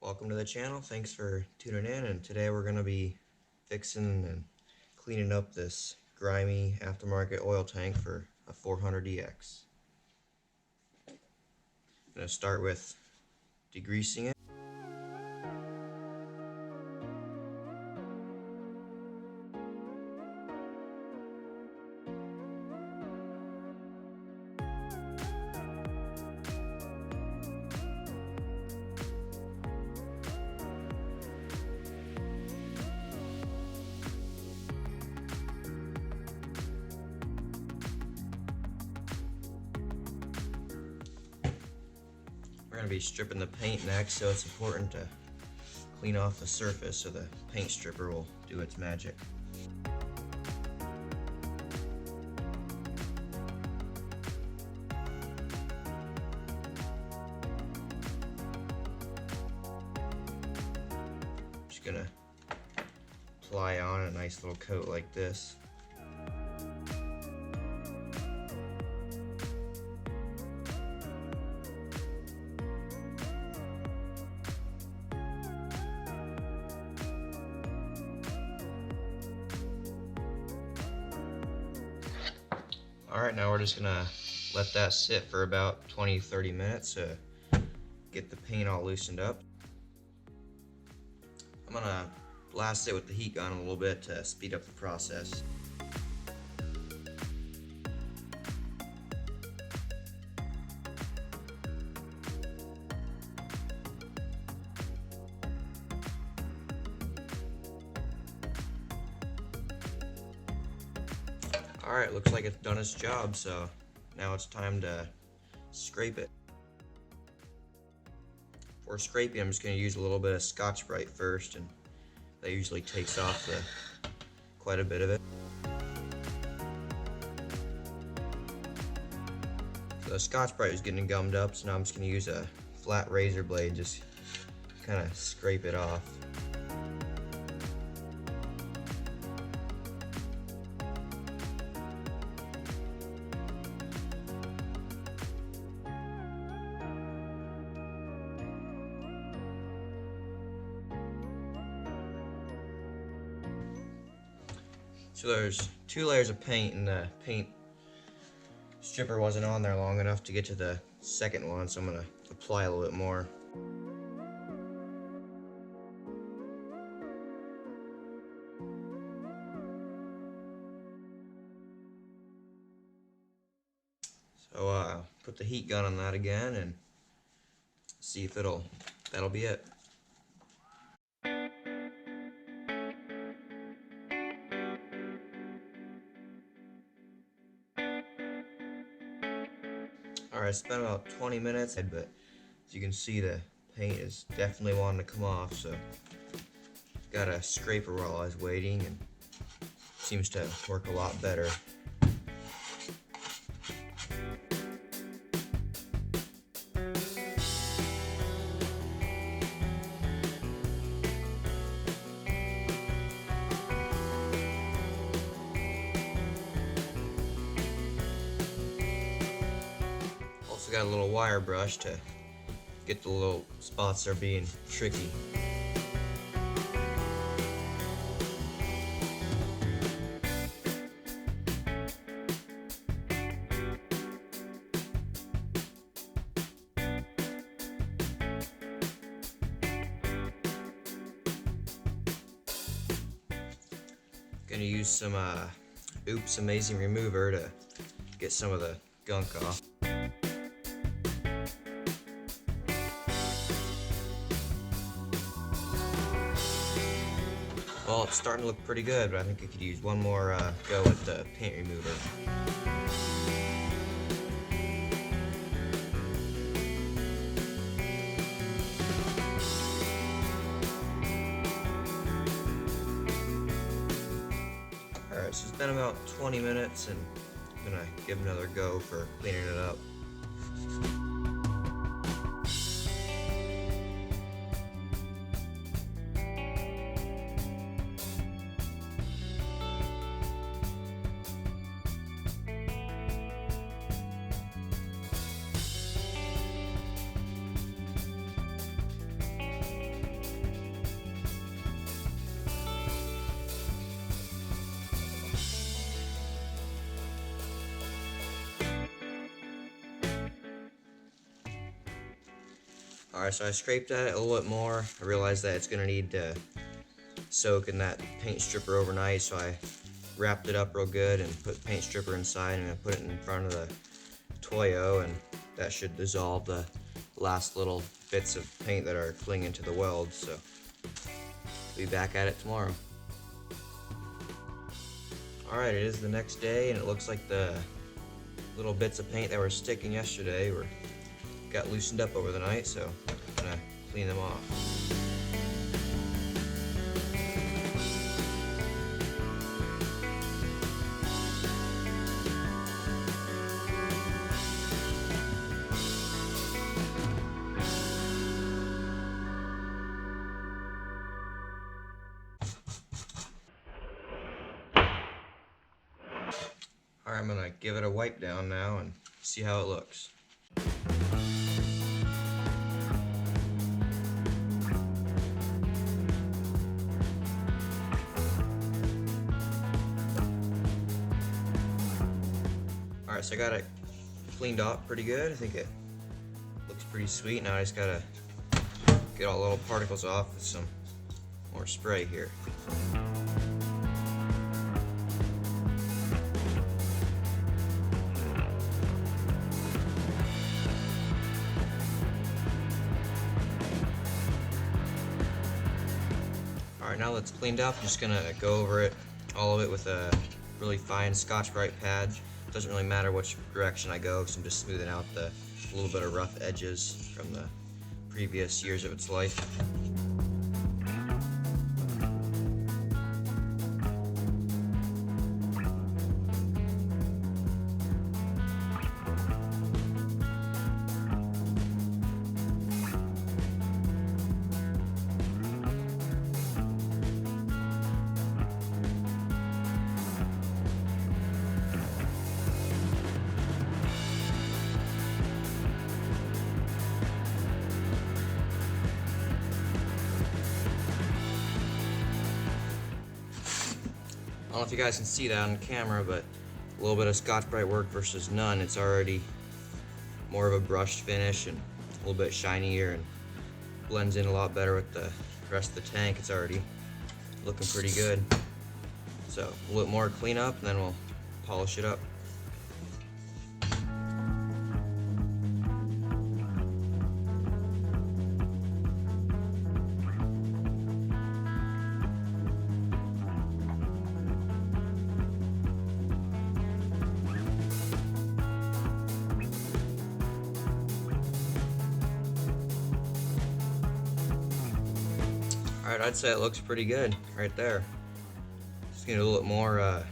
Welcome to the channel. Thanks for tuning in, and today we're going to be fixing and cleaning up this grimy aftermarket oil tank for a 400EX. I'm going to start with degreasing it. We're going to be stripping the paint next, so it's important to clean off the surface so the paint stripper will do its magic. Just going to apply on a nice little coat like this. Alright, now we're just gonna let that sit for about 20-30 minutes to get the paint all loosened up. I'm gonna blast it with the heat gun a little bit to speed up the process. Alright, looks like it's done its job, so now it's time to scrape it. For scraping, I'm just going to use a little bit of Scotch-Brite first, and that usually takes off quite a bit of it. So the Scotch-Brite is getting gummed up, so now I'm just going to use a flat razor blade, just kind of scrape it off. So there's 2 layers of paint, and the paint stripper wasn't on there long enough to get to the second one, so I'm going to apply a little bit more. So put the heat gun on that again and see if that'll be it. Alright, I spent about 20 minutes, but as you can see, the paint is definitely wanting to come off, so got a scraper while I was waiting, and it seems to work a lot better. Also got a little wire brush to get the little spots that are being tricky. Gonna use some Oops Amazing Remover to get some of the gunk off. Well, it's starting to look pretty good, but I think I could use one more go with the paint remover. Alright, so it's been about 20 minutes, and I'm gonna give another go for cleaning it up. Alright, so I scraped at it a little bit more. I realized that it's going to need to soak in that paint stripper overnight, so I wrapped it up real good and put paint stripper inside, and I put it in front of the Toyo, and that should dissolve the last little bits of paint that are clinging to the weld. So be back at it tomorrow. Alright, it is the next day, and it looks like the little bits of paint that were sticking yesterday got loosened up over the night, so I'm gonna clean them off. Alright, I'm gonna give it a wipe down now and see how it looks. Alright, so I got it cleaned off pretty good. I think it looks pretty sweet. Now I just gotta get all the little particles off with some more spray here. Alright, now that it's cleaned up, I'm just gonna go over it, all of it, with a really fine Scotch-Brite pad. It doesn't really matter which direction I go, because I'm just smoothing out the little bit of rough edges from the previous years of its life. I don't know if you guys can see that on camera, but a little bit of Scotch-Brite work versus none. It's already more of a brushed finish and a little bit shinier and blends in a lot better with the rest of the tank. It's already looking pretty good. So a little bit more cleanup, and then we'll polish it up. Alright, I'd say it looks pretty good right there. Just gonna do a little bit more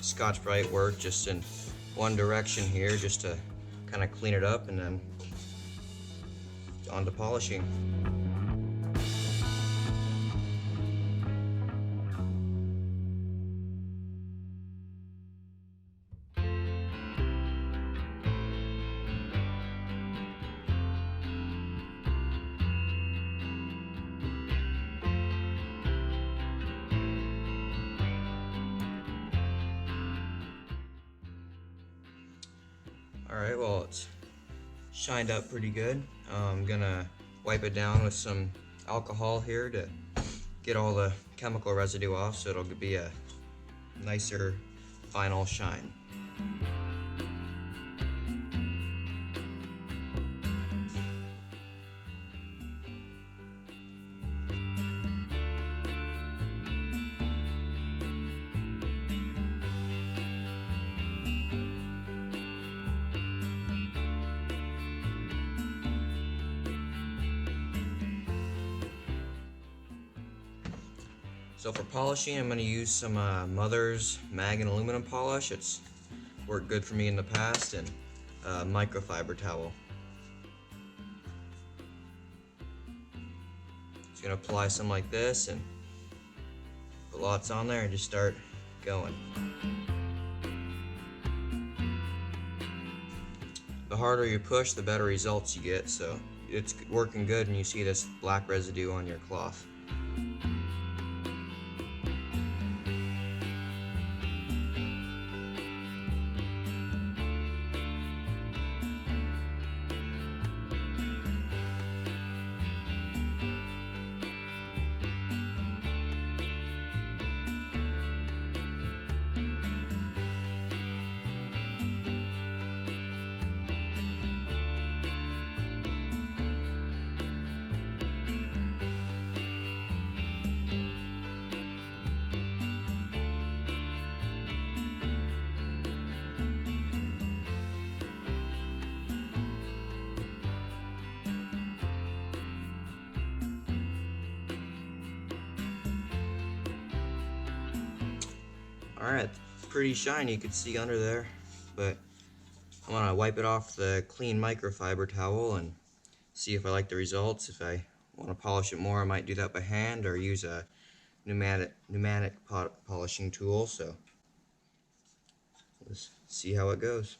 Scotch-Brite work just in one direction here, just to kind of clean it up, and then on to polishing. Alright, well, it's shined up pretty good. I'm gonna wipe it down with some alcohol here to get all the chemical residue off, so it'll be a nicer final shine. So for polishing, I'm going to use some Mother's mag and aluminum polish. It's worked good for me in the past, and microfiber towel. Just going to apply some like this and put lots on there and just start going. The harder you push, the better results you get, so it's working good and you see this black residue on your cloth. Alright, pretty shiny, you can see under there, but I'm gonna wipe it off the clean microfiber towel and see if I like the results. If I want to polish it more, I might do that by hand or use a pneumatic polishing tool. So let's see how it goes.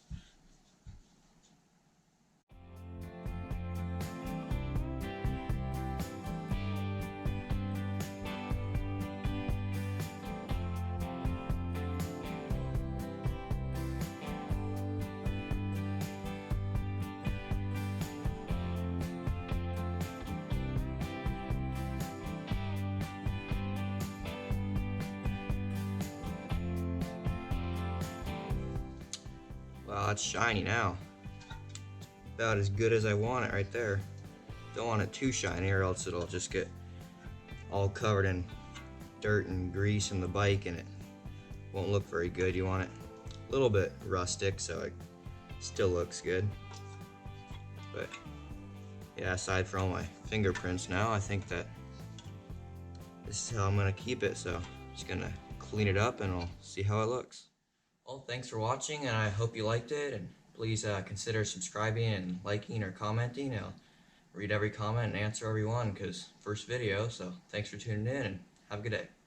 Wow, it's shiny now. About as good as I want it right there. Don't want it too shiny or else it'll just get all covered in dirt and grease in the bike and it won't look very good. You want it a little bit rustic so it still looks good. But yeah, aside from all my fingerprints now, I think that this is how I'm gonna keep it. So I'm just gonna clean it up and we'll see how it looks. Well, thanks for watching and I hope you liked it, and please consider subscribing and liking or commenting. I'll read every comment and answer every one because first video, so thanks for tuning in and have a good day.